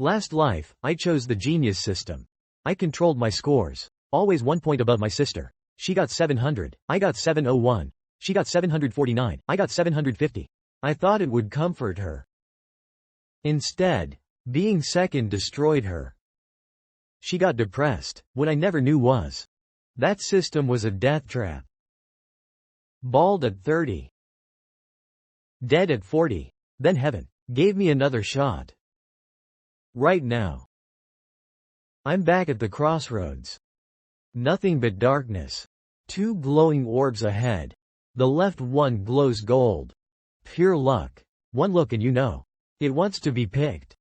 Last life, I chose the genius system. I controlled my scores. Always 1 point above my sister. She got 700, I got 701. She got 749, I got 750. I thought it would comfort her. Instead, being second destroyed her. She got depressed. What I never knew was that system was a death trap. Bald at 30. Dead at 40. Then heaven gave me another shot. Right now, I'm back at the crossroads. Nothing but darkness. 2 glowing orbs ahead. The left one glows gold. Pure luck. One look and you know it wants to be picked.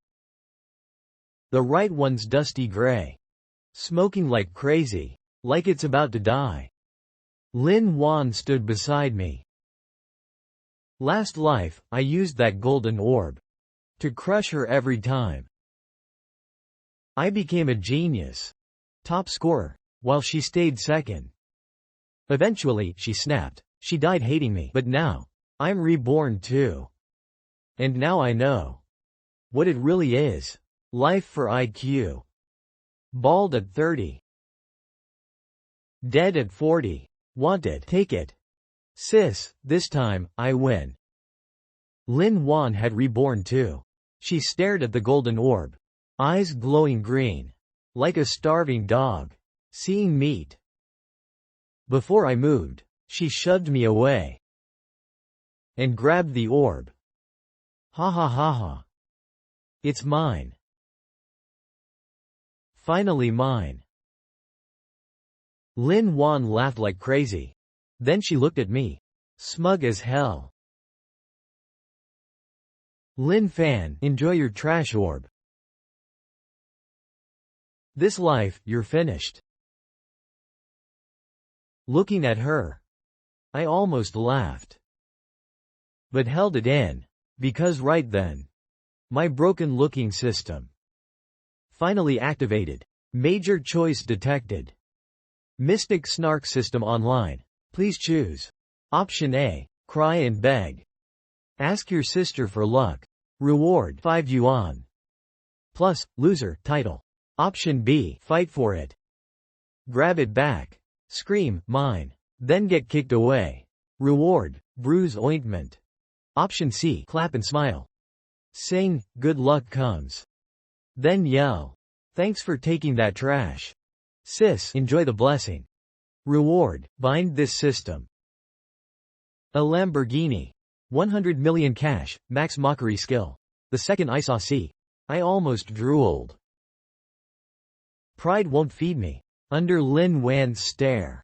The right one's dusty gray. Smoking like crazy. Like it's about to die. Lin Wan stood beside me. Last life, I used that golden orb to crush her every time. I became a genius. Top scorer. While she stayed second. Eventually, she snapped. She died hating me. But now, I'm reborn too. And now I know what it really is. Life for IQ. Bald at 30. Dead at 40. Want it? Take it. Sis, this time, I win. Lin Wan had reborn too. She stared at the golden orb. Eyes glowing green. Like a starving dog seeing meat. Before I moved, she shoved me away and grabbed the orb. Ha ha ha ha. It's mine. Finally mine. Lin Wan laughed like crazy. Then she looked at me. Smug as hell. Lin Fan, enjoy your trash orb. This life, you're finished. Looking at her, I almost laughed. But held it in. Because right then, my broken looking system finally activated. Major choice detected. Mystic snark system online. Please choose. Option A, cry and beg. Ask your sister for luck. Reward 5 yuan. Plus, loser, title. Option B, fight for it. Grab it back. Scream, mine. Then get kicked away. Reward, bruise ointment. Option C, clap and smile. Sing, good luck comes. Then yell. Thanks for taking that trash. Sis, enjoy the blessing. Reward, bind this system. A Lamborghini. 100 million cash, max mockery skill. The second I saw C, I almost drooled. Pride won't feed me. Under Lin Wan's stare.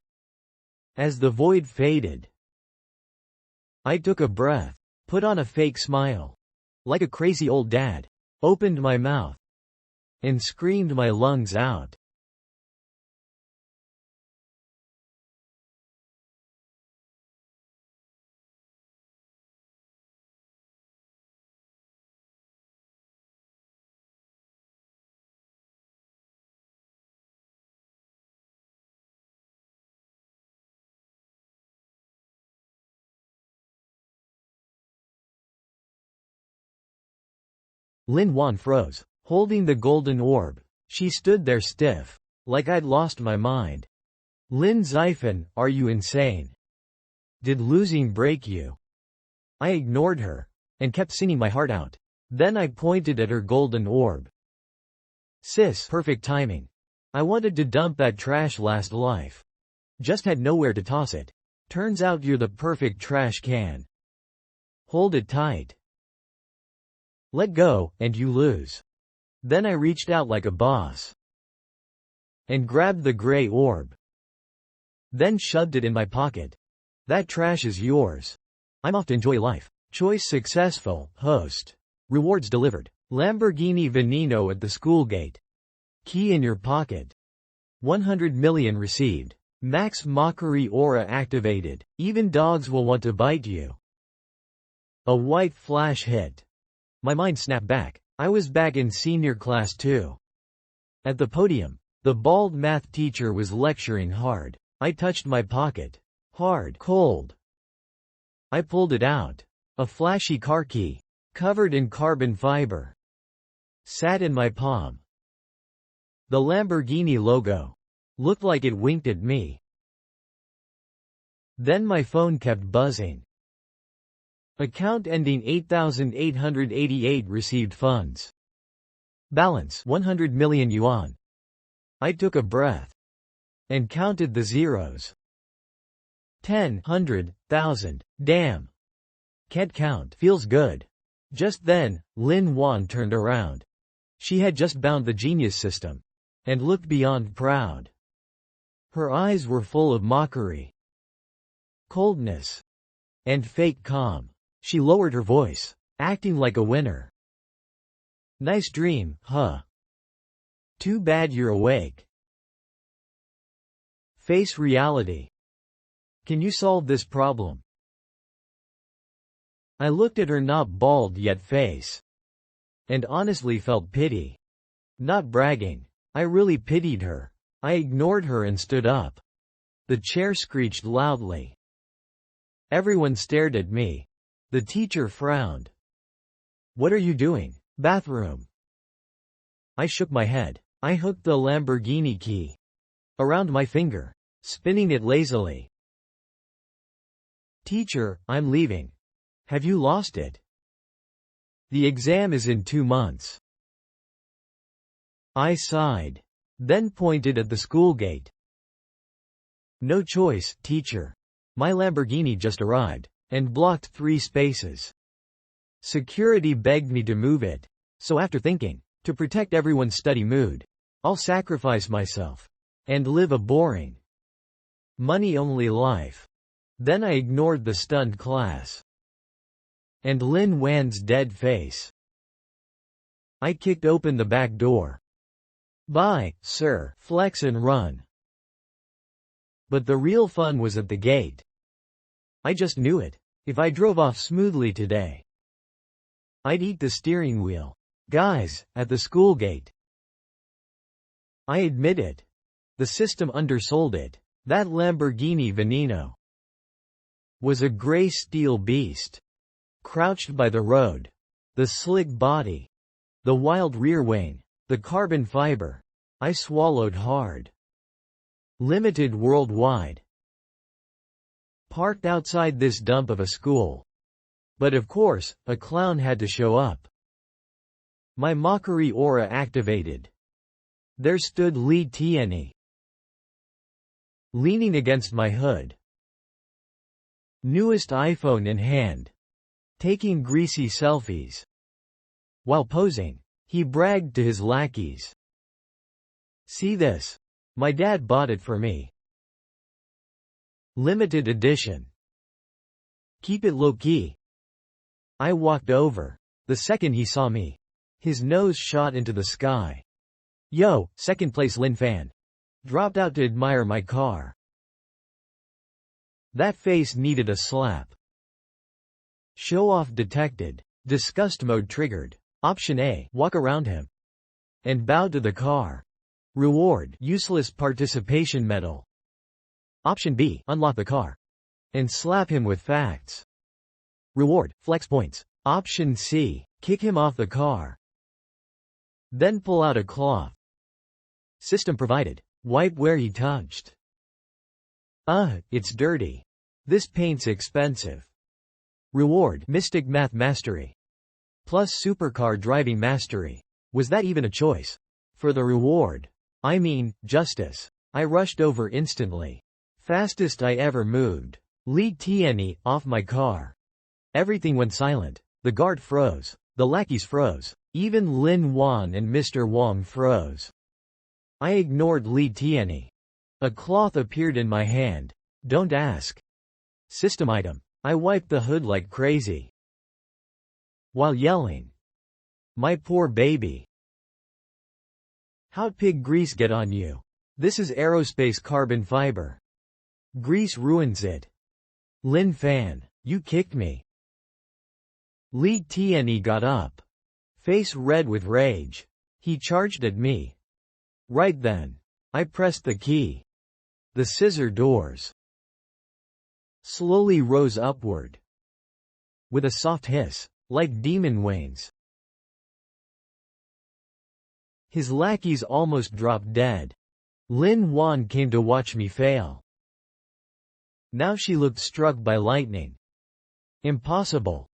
As the void faded, I took a breath, put on a fake smile. Like a crazy old dad. Opened my mouth. And screamed my lungs out. Lin Wan froze, holding the golden orb. She stood there stiff, like I'd lost my mind. Lin Xifen, are you insane? Did losing break you? I ignored her, and kept singing my heart out. Then I pointed at her golden orb. Sis, perfect timing. I wanted to dump that trash last life. Just had nowhere to toss it. Turns out you're the perfect trash can. Hold it tight. Let go, and you lose. Then I reached out like a boss. And grabbed the gray orb. Then shoved it in my pocket. That trash is yours. I'm off to enjoy life. Choice successful, host. Rewards delivered. Lamborghini Veneno at the school gate. Key in your pocket. 100 million received. Max mockery aura activated. Even dogs will want to bite you. A white flash hit. My mind snapped back. I was back in senior class too. At the podium, the bald math teacher was lecturing hard. I touched my pocket. Hard, cold. I pulled it out. A flashy car key, covered in carbon fiber. sat in my palm. The Lamborghini logo looked like it winked at me. Then my phone kept buzzing. Account ending 8888 received funds. Balance 100 million yuan. I took a breath and counted the zeros. 10, 100, 1,000. Damn. Can't count. Feels good. Just then, Lin Wan turned around. She had just bound the genius system and looked beyond proud. Her eyes were full of mockery, coldness, and fake calm. She lowered her voice, acting like a winner. Nice dream, huh? Too bad you're awake. Face reality. Can you solve this problem? I looked at her not bald yet face and honestly felt pity. Not bragging. I really pitied her. I ignored her and stood up. The chair screeched loudly. Everyone stared at me. The teacher frowned. What are you doing? Bathroom. I shook my head. I hooked the Lamborghini key around my finger, spinning it lazily. Teacher, I'm leaving. Have you lost it? The exam is in 2 months. I sighed, then pointed at the school gate. No choice, teacher. My Lamborghini just arrived and blocked 3 spaces. Security begged me to move it, so after thinking, to protect everyone's study mood, I'll sacrifice myself and live a boring, money-only life. Then I ignored the stunned class and Lin Wan's dead face. I kicked open the back door. Bye, sir, flex and run. But the real fun was at the gate. I just knew it. If I drove off smoothly today, I'd eat the steering wheel. Guys, at the school gate. I admit it. The system undersold it. That Lamborghini Veneno was a gray steel beast, crouched by the road. The slick body, the wild rear wing, the carbon fiber. I swallowed hard. Limited worldwide. Parked outside this dump of a school. But of course, a clown had to show up. My mockery aura activated. There stood Li Tianyi, leaning against my hood. Newest iPhone in hand. Taking greasy selfies. While posing, he bragged to his lackeys. See this? My dad bought it for me. Limited edition. Keep it low-key. I walked over. The second he saw me, his nose shot into the sky. Yo, second place Lin Fan. Dropped out to admire my car. That face needed a slap. Show off detected. Disgust mode triggered. Option A, walk around him and bow to the car. Reward, useless participation medal. Option B, unlock the car and slap him with facts. Reward, flex points. Option C, kick him off the car. Then pull out a cloth. System provided. Wipe where he touched. It's dirty. This paint's expensive. Reward, Mystic Math Mastery. Plus Supercar Driving Mastery. Was that even a choice? For the reward. I mean, justice. I rushed over instantly. Fastest I ever moved. Li Tianyi, off my car. Everything went silent. The guard froze. The lackeys froze. Even Lin Wan and Mr. Wong froze. I ignored Li Tianyi. A cloth appeared in my hand. Don't ask. System item. I wiped the hood like crazy, while yelling, my poor baby. How'd pig grease get on you? This is aerospace carbon fiber. Grease ruins it. Lin Fan, you kicked me. Li Tianyi got up, face red with rage. He charged at me. Right then, I pressed the key. The scissor doors slowly rose upward, with a soft hiss, like demon wings. His lackeys almost dropped dead. Lin Wan came to watch me fail. Now she looked struck by lightning. Impossible.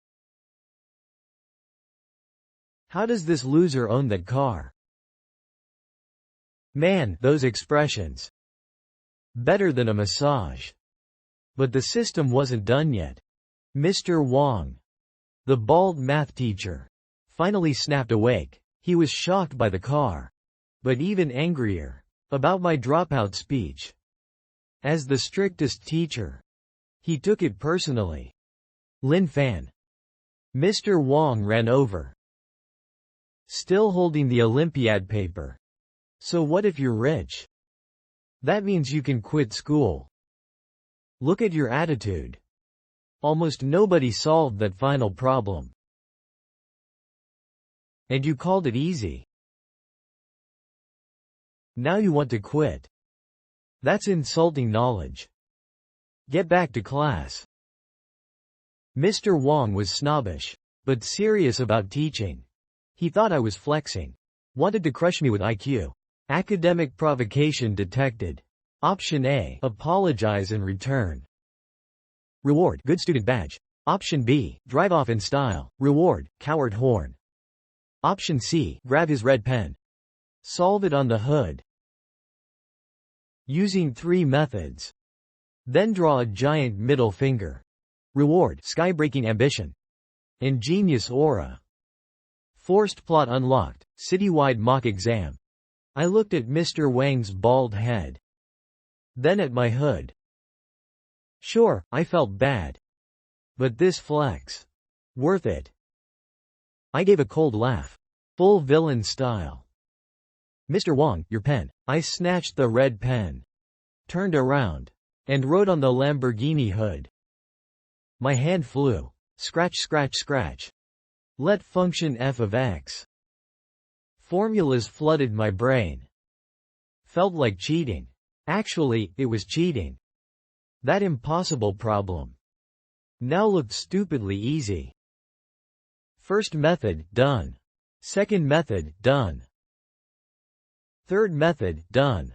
How does this loser own that car? Man, those expressions. Better than a massage. But the system wasn't done yet. Mr. Wang, the bald math teacher, finally snapped awake. He was shocked by the car, but even angrier about my dropout speech. As the strictest teacher, he took it personally. Lin Fan. Mr. Wang ran over, still holding the Olympiad paper. So what if you're rich? That means you can quit school. Look at your attitude. Almost nobody solved that final problem. And you called it easy. Now you want to quit. That's insulting knowledge. Get back to class. Mr. Wang was snobbish, but serious about teaching. He thought I was flexing. Wanted to crush me with IQ. Academic provocation detected. Option A, apologize and return. Reward, good student badge. Option B, drive off in style. Reward, coward horn. Option C, grab his red pen. Solve it on the hood. Using 3 methods. Then draw a giant middle finger. Reward, sky-breaking ambition. Ingenious aura. Forced plot unlocked, citywide mock exam. I looked at Mr. Wang's bald head. Then at my hood. Sure, I felt bad. But this flex. Worth it. I gave a cold laugh. Full villain style. Mr. Wang, your pen. I snatched the red pen. Turned around. And wrote on the Lamborghini hood. My hand flew. Scratch, scratch, scratch. Let function f of x. Formulas flooded my brain. Felt like cheating. Actually, it was cheating. That impossible problem now looked stupidly easy. First method, done. Second method, done. Third method, done.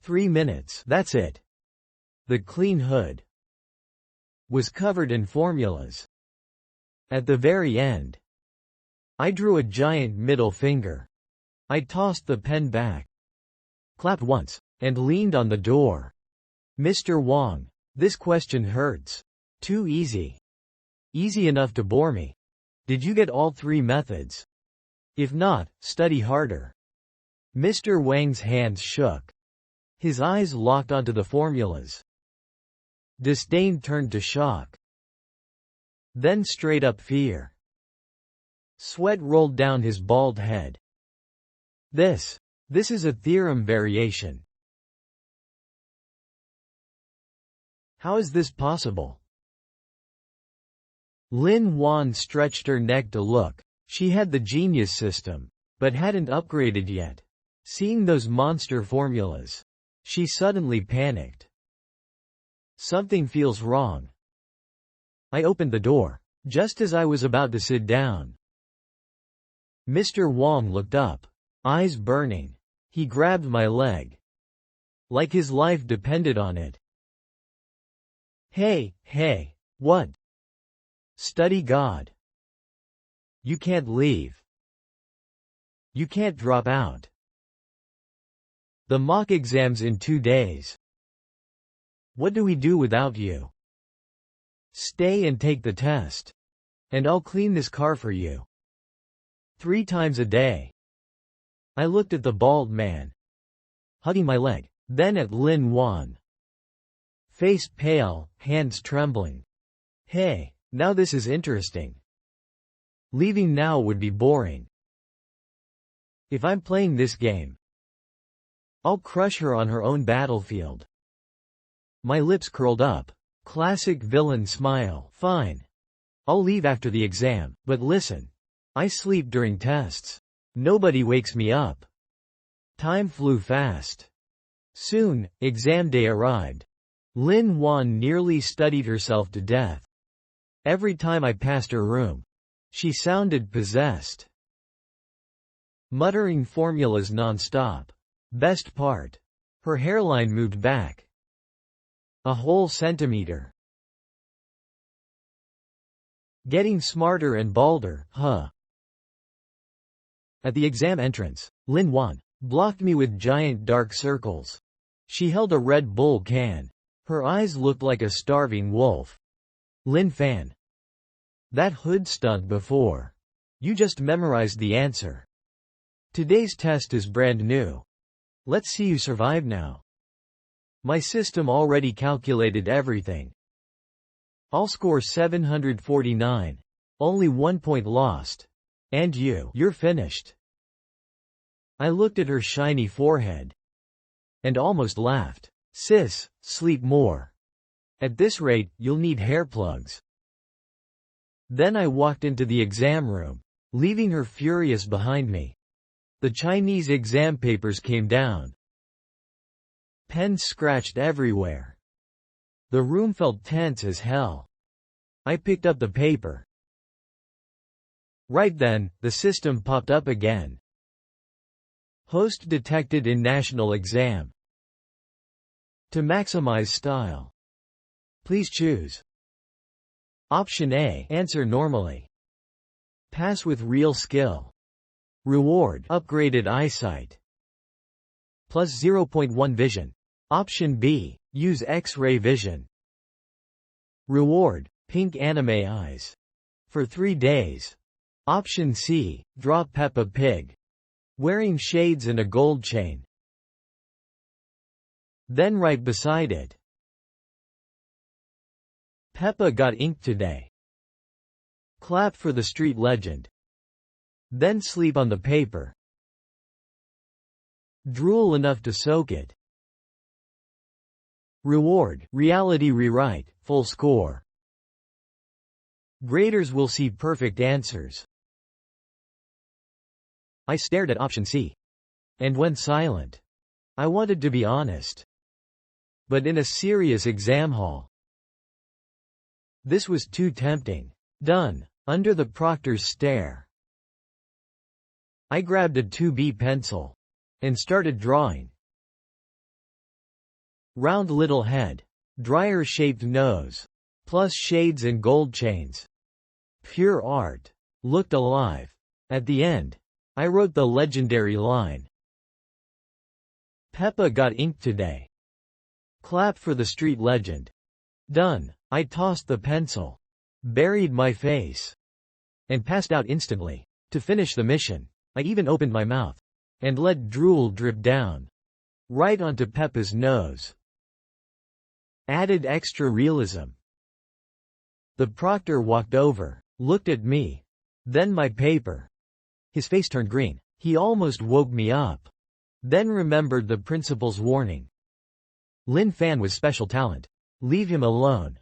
3 minutes, that's it. The clean hood was covered in formulas. At the very end, I drew a giant middle finger. I tossed the pen back, clapped once, and leaned on the door. Mr. Wang, this question hurts. Too easy. Easy enough to bore me. Did you get all 3 methods? If not, study harder. Mr. Wang's hands shook. His eyes locked onto the formulas. Disdain turned to shock. Then straight up fear. Sweat rolled down his bald head. This is a theorem variation. How is this possible? Lin Wan stretched her neck to look. She had the genius system, but hadn't upgraded yet. Seeing those monster formulas, she suddenly panicked. Something feels wrong. I opened the door, just as I was about to sit down. Mr. Wang looked up, eyes burning. He grabbed my leg. Like his life depended on it. Hey, what? Study God. You can't leave. You can't drop out. The mock exam's in 2 days. What do we do without you? Stay and take the test. And I'll clean this car for you. 3 times a day. I looked at the bald man, hugging my leg, then at Lin Wan. Face pale, hands trembling. Hey, now this is interesting. Leaving now would be boring. If I'm playing this game, I'll crush her on her own battlefield. My lips curled up. Classic villain smile. Fine. I'll leave after the exam, but listen. I sleep during tests. Nobody wakes me up. Time flew fast. Soon, exam day arrived. Lin Wan nearly studied herself to death. Every time I passed her room, she sounded possessed. muttering formulas non-stop. Best part. Her hairline moved back a whole centimeter. Getting smarter and balder, huh? At the exam entrance, Lin Wan blocked me with giant dark circles. She held a Red Bull can. Her eyes looked like a starving wolf. Lin Fan. That hood stunk before. You just memorized the answer. Today's test is brand new. Let's see you survive now. My system already calculated everything. I'll score 749. Only 1 point lost. And you're finished. I looked at her shiny forehead and almost laughed. Sis, sleep more. At this rate, you'll need hair plugs. Then I walked into the exam room, leaving her furious behind me. The Chinese exam papers came down. Pens scratched everywhere. The room felt tense as hell. I picked up the paper. Right then, the system popped up again. Host detected in national exam. To maximize style, please choose. Option A. Answer normally. Pass with real skill. Reward. Upgraded eyesight. Plus 0.1 vision. Option B. Use X-ray vision. Reward. Pink anime eyes. For 3 days. Option C. Draw Peppa Pig. Wearing shades and a gold chain. Then right beside it. Peppa got inked today. Clap for the street legend. Then sleep on the paper. Drool enough to soak it. Reward. Reality rewrite. Full score. Graders will see perfect answers. I stared at option C. And went silent. I wanted to be honest. But in a serious exam hall. This was too tempting. Done. Under the proctor's stare. I grabbed a 2B pencil. And started drawing. Round little head. Dryer-shaped nose. Plus shades and gold chains. Pure art. Looked alive. At the end, I wrote the legendary line. Peppa got inked today. Clap for the street legend. Done. I tossed the pencil. Buried my face. And passed out instantly. To finish the mission, I even opened my mouth. And let drool drip down. Right onto Peppa's nose. Added extra realism. The proctor walked over, looked at me. Then my paper. His face turned green. He almost woke me up. Then remembered the principal's warning. Lin Fan was special talent. Leave him alone.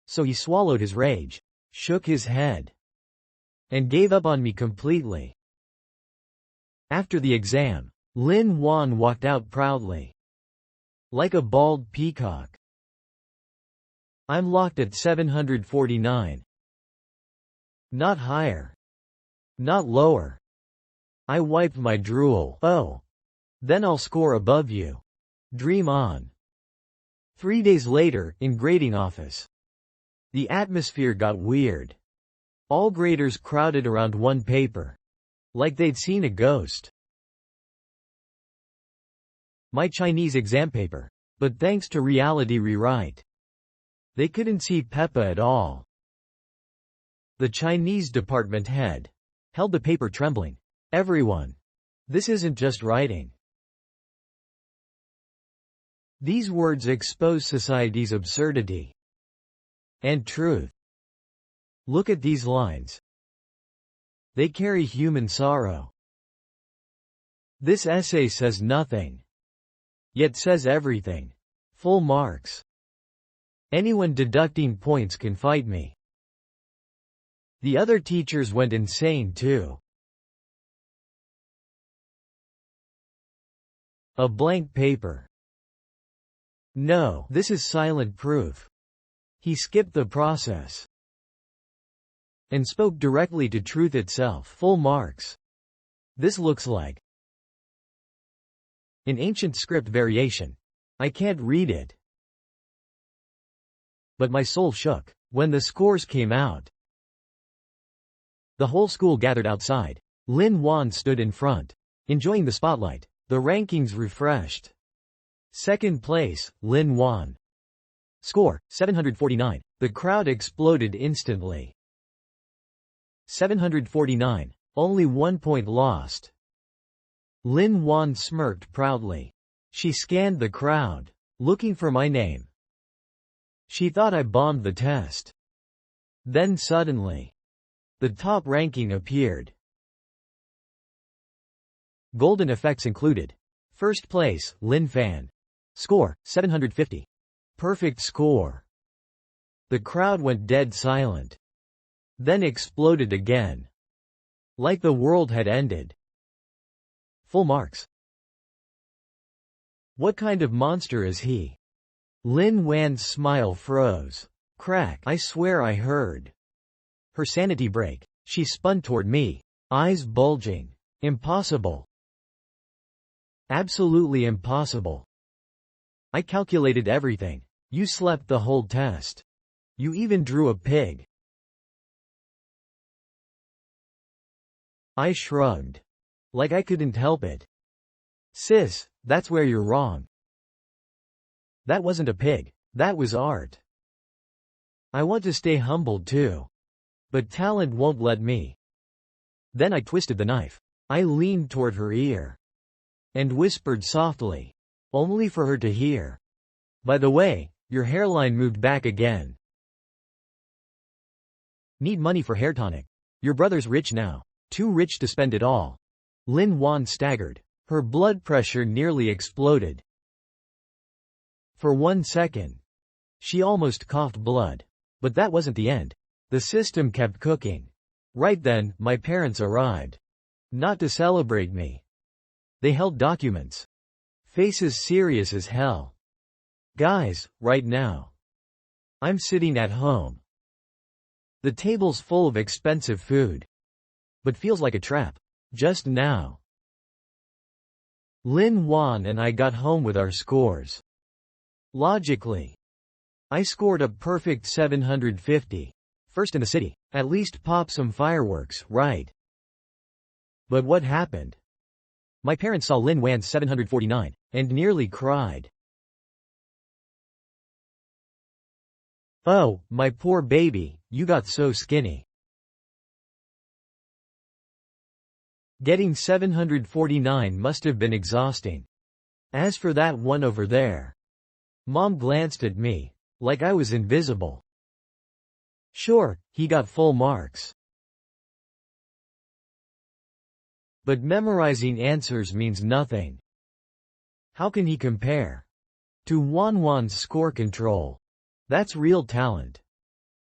So he swallowed his rage, shook his head, and gave up on me completely. After the exam, Lin Wan walked out proudly. Like a bald peacock. I'm locked at 749. Not higher. Not lower. I wiped my drool. Oh. Then I'll score above you. Dream on. 3 days later, in grading office. The atmosphere got weird. All graders crowded around one paper. Like they'd seen a ghost. My Chinese exam paper. But thanks to reality rewrite. They couldn't see Peppa at all. The Chinese department head held the paper trembling. Everyone. This isn't just writing. These words expose society's absurdity and truth. Look at these lines. They carry human sorrow. This essay says nothing, yet says everything. Full marks. Anyone deducting points can fight me. The other teachers went insane too. A blank paper. No, this is silent proof. He skipped the process and spoke directly to truth itself. Full marks. This looks like an ancient script variation. I can't read it. But my soul shook when the scores came out. The whole school gathered outside. Lin Wan stood in front, enjoying the spotlight. The rankings refreshed. Second place, Lin Wan. Score, 749. The crowd exploded instantly. 749. Only 1 point lost. Lin Wan smirked proudly. She scanned the crowd, looking for my name. She thought I bombed the test. Then suddenly, the top ranking appeared. Golden effects included. First place, Lin Fan. Score, 750. Perfect score. The crowd went dead silent. Then exploded again. Like the world had ended. Full marks. What kind of monster is he? Lin Wan's smile froze. Crack, I swear I heard. Her sanity break. She spun toward me, eyes bulging. Impossible. Absolutely impossible. I calculated everything. You slept the whole test. You even drew a pig. I shrugged. Like I couldn't help it. Sis, that's where you're wrong. That wasn't a pig. That was art. I want to stay humble too. But talent won't let me. Then I twisted the knife. I leaned toward her ear. And whispered softly. Only for her to hear. By the way, your hairline moved back again. Need money for hair tonic. Your brother's rich now. Too rich to spend it all. Lin Wan staggered. Her blood pressure nearly exploded. For 1 second. She almost coughed blood. But that wasn't the end. The system kept cooking. Right then, my parents arrived. Not to celebrate me. They held documents. Faces serious as hell. Guys, right now. I'm sitting at home. The table's full of expensive food. But feels like a trap. Just now. Lin Wan and I got home with our scores. Logically. I scored a perfect 750. First in the city. At least pop some fireworks, right? But what happened? My parents saw Lin Wan's 749, and nearly cried. Oh, my poor baby, you got so skinny. Getting 749 must have been exhausting. As for that one over there. Mom glanced at me, like I was invisible. Sure, he got full marks. But memorizing answers means nothing. How can he compare to Wan's score control? That's real talent.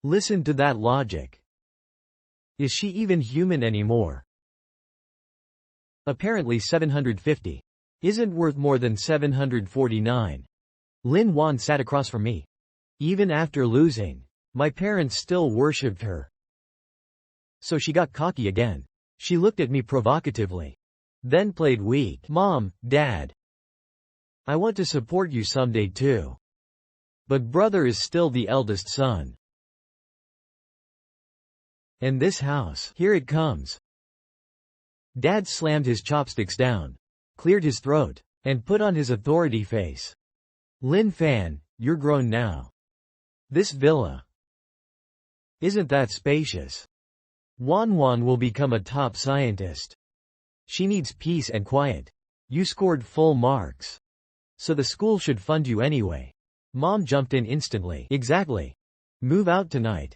Listen to that logic. Is she even human anymore? Apparently 750 isn't worth more than 749. Lin Wan sat across from me. Even after losing, my parents still worshipped her. So she got cocky again. She looked at me provocatively. Then played weak. Mom, Dad. I want to support you someday too. But brother is still the eldest son. And this house, here it comes. Dad slammed his chopsticks down, cleared his throat, and put on his authority face. Lin Fan, you're grown now. This villa. Isn't that spacious? Wan will become a top scientist. She needs peace and quiet. You scored full marks. So the school should fund you anyway. Mom jumped in instantly. Exactly. Move out tonight.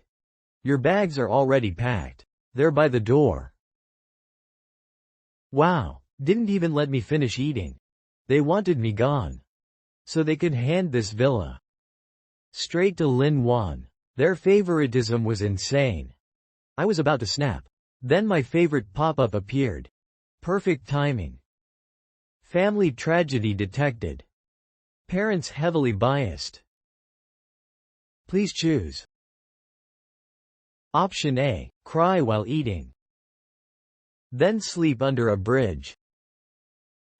Your bags are already packed. They're by the door. Wow, didn't even let me finish eating. They wanted me gone. So they could hand this villa straight to Lin Wan. Their favoritism was insane. I was about to snap. Then my favorite pop-up appeared. Perfect timing. Family tragedy detected. Parents heavily biased. Please choose. Option A, cry while eating. then sleep under a bridge.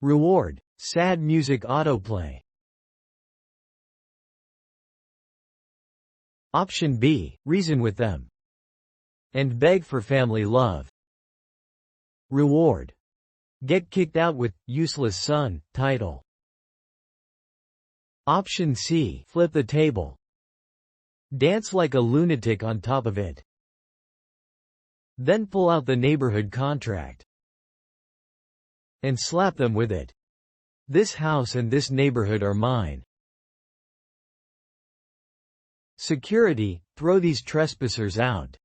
Reward: sad music autoplay. Option B, reason with them and beg for family love. Reward: get kicked out with useless son title. Option C, flip the table. Dance like a lunatic on top of it. Then pull out the neighborhood contract and slap them with it. This house and this neighborhood are mine. Security: throw these trespassers out.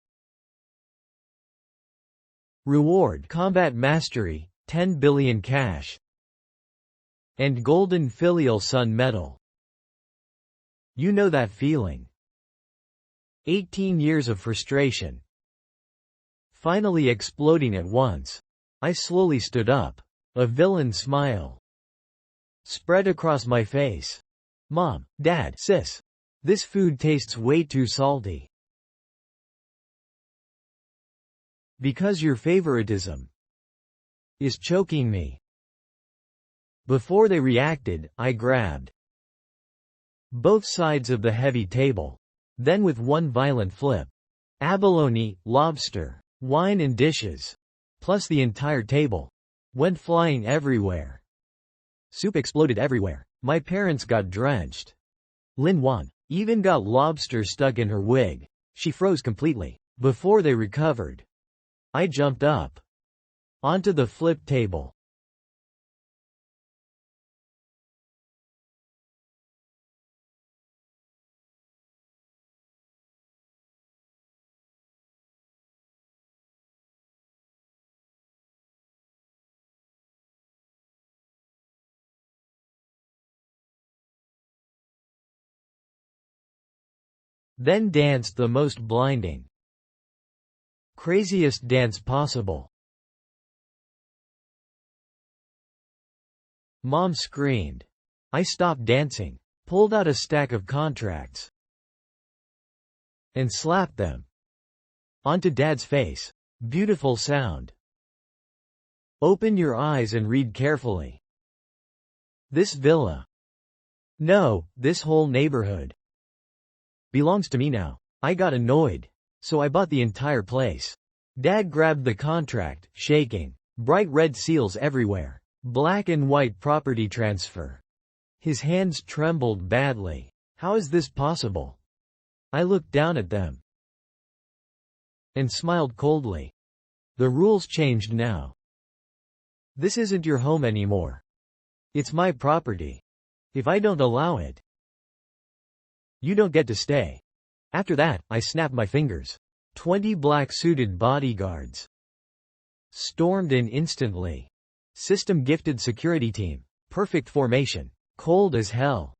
Reward: combat mastery, 10 billion cash, and golden filial son medal. You know that feeling. 18 years of frustration finally exploding at once. I slowly stood up. A villain smile spread across my face. Mom, Dad, Sis, this food tastes way too salty. Because your favoritism is choking me. Before they reacted, I grabbed both sides of the heavy table. Then with one violent flip, abalone, lobster, wine and dishes, plus the entire table, went flying everywhere. Soup exploded everywhere. My parents got drenched. Lin Wan even got lobster stuck in her wig. She froze completely. Before they recovered, I jumped up onto the flip table. Then danced the most blinding, craziest dance possible. Mom screamed. I stopped dancing, pulled out a stack of contracts, and slapped them onto Dad's face. Beautiful sound. Open your eyes and read carefully. This villa, no, this whole neighborhood, belongs to me now. I got annoyed, so I bought the entire place. Dad grabbed the contract, shaking. Bright red seals everywhere. Black and white property transfer. His hands trembled badly. How is this possible? I looked down at them and smiled coldly. The rules changed now. This isn't your home anymore. It's my property. If I don't allow it, you don't get to stay. After that, I snapped my fingers. 20 black-suited bodyguards stormed in instantly. System-gifted security team. Perfect formation. Cold as hell.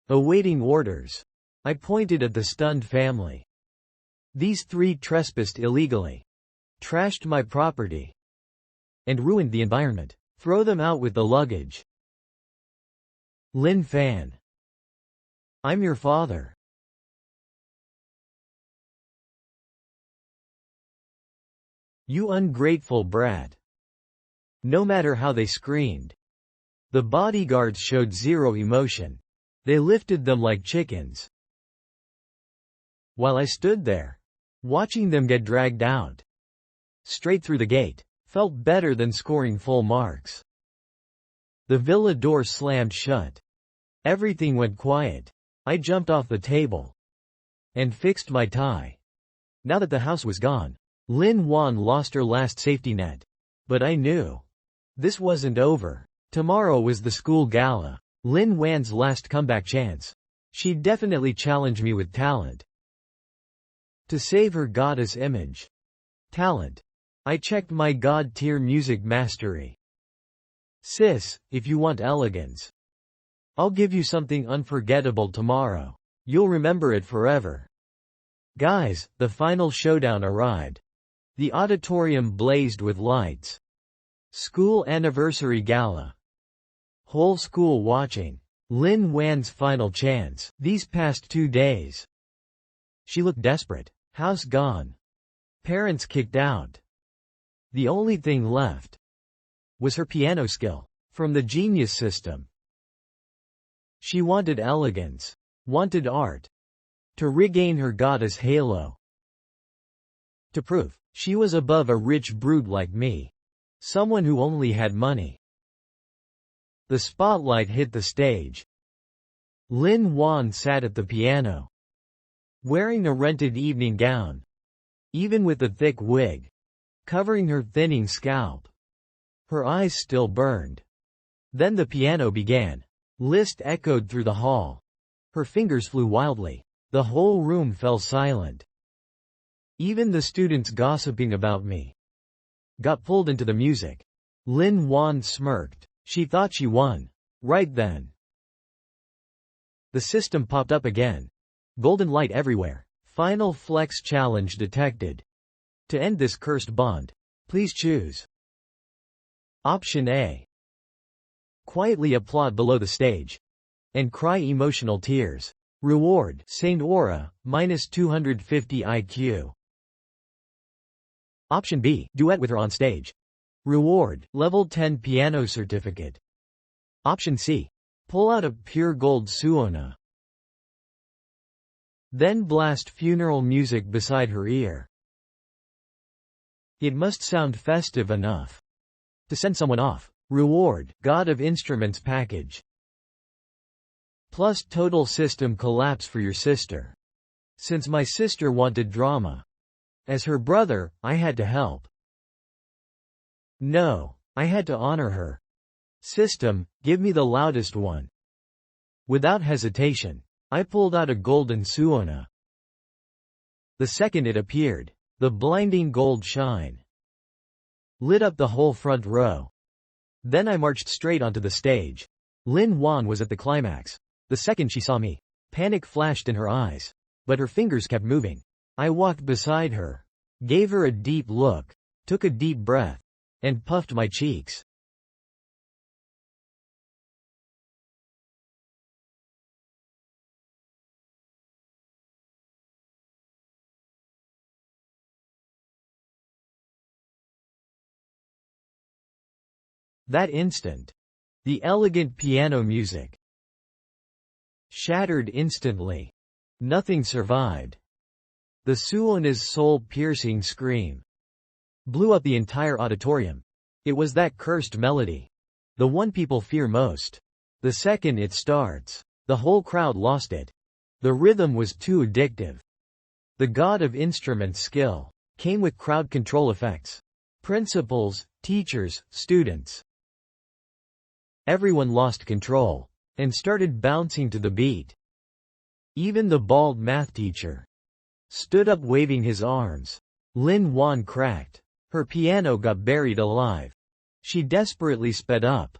Awaiting orders. I pointed at the stunned family. These three trespassed illegally, trashed my property, and ruined the environment. Throw them out with the luggage. Lin Fan. I'm your father. You ungrateful brat. No matter how they screamed, the bodyguards showed zero emotion. They lifted them like chickens. While I stood there, watching them get dragged out, straight through the gate, felt better than scoring full marks. The villa door slammed shut. Everything went quiet. I jumped off the table and fixed my tie. Now that the house was gone, Lin Wan lost her last safety net. But I knew this wasn't over. Tomorrow was the school gala. Lin Wan's last comeback chance. She'd definitely challenge me with talent to save her goddess image. Talent. I checked my god-tier music mastery. Sis, if you want elegance, I'll give you something unforgettable tomorrow. You'll remember it forever. Guys, the final showdown arrived. The auditorium blazed with lights. School anniversary gala. Whole school watching. Lin Wan's final chance. These past 2 days, she looked desperate. House gone. Parents kicked out. The only thing left was her piano skill. From the genius system, she wanted elegance, wanted art, to regain her goddess halo, to prove she was above a rich brute like me, someone who only had money. The spotlight hit the stage. Lin Wan sat at the piano, wearing a rented evening gown, even with a thick wig covering her thinning scalp. Her eyes still burned. Then the piano began. Liszt echoed through the hall. Her fingers flew wildly. The whole room fell silent. Even the students gossiping about me got pulled into the music. Lin Wan smirked. She thought she won. Right then, the system popped up again. Golden light everywhere. Final flex challenge detected. To end this cursed bond, please choose. Option A. Quietly applaud below the stage and cry emotional tears. Reward: Saint Aura, -250 IQ. Option B. Duet with her on stage. Reward: Level 10 piano certificate. Option C. Pull out a pure gold suona. Then blast funeral music beside her ear. It must sound festive enough to send someone off. Reward: God of Instruments package. Plus total system collapse for your sister. Since my sister wanted drama, as her brother, I had to help. No, I had to honor her. System, give me the loudest one. Without hesitation, I pulled out a golden suona. The second it appeared, the blinding gold shine lit up the whole front row. Then I marched straight onto the stage. Lin Wan was at the climax. The second she saw me, panic flashed in her eyes. But her fingers kept moving. I walked beside her, gave her a deep look, took a deep breath, and puffed my cheeks. That instant, the elegant piano music shattered instantly. Nothing survived. The suona's soul-piercing scream blew up the entire auditorium. It was that cursed melody, the one people fear most. The second it starts, the whole crowd lost it. The rhythm was too addictive. The God of Instruments skill came with crowd control effects. Principals, teachers, students, everyone lost control and started bouncing to the beat. Even the bald math teacher stood up waving his arms. Lin Wan cracked. Her piano got buried alive. She desperately sped up,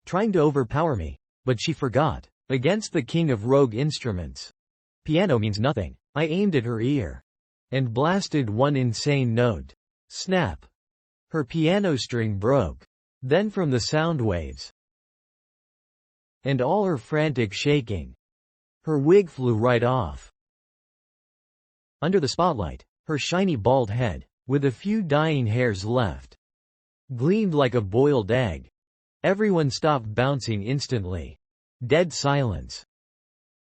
trying to overpower me, but she forgot. Against the king of rogue instruments, piano means nothing. I aimed at her ear and blasted one insane note. Snap! Her piano string broke. Then from the sound waves and all her frantic shaking, her wig flew right off. Under the spotlight, her shiny bald head, with a few dying hairs left, gleamed like a boiled egg. Everyone stopped bouncing instantly. Dead silence.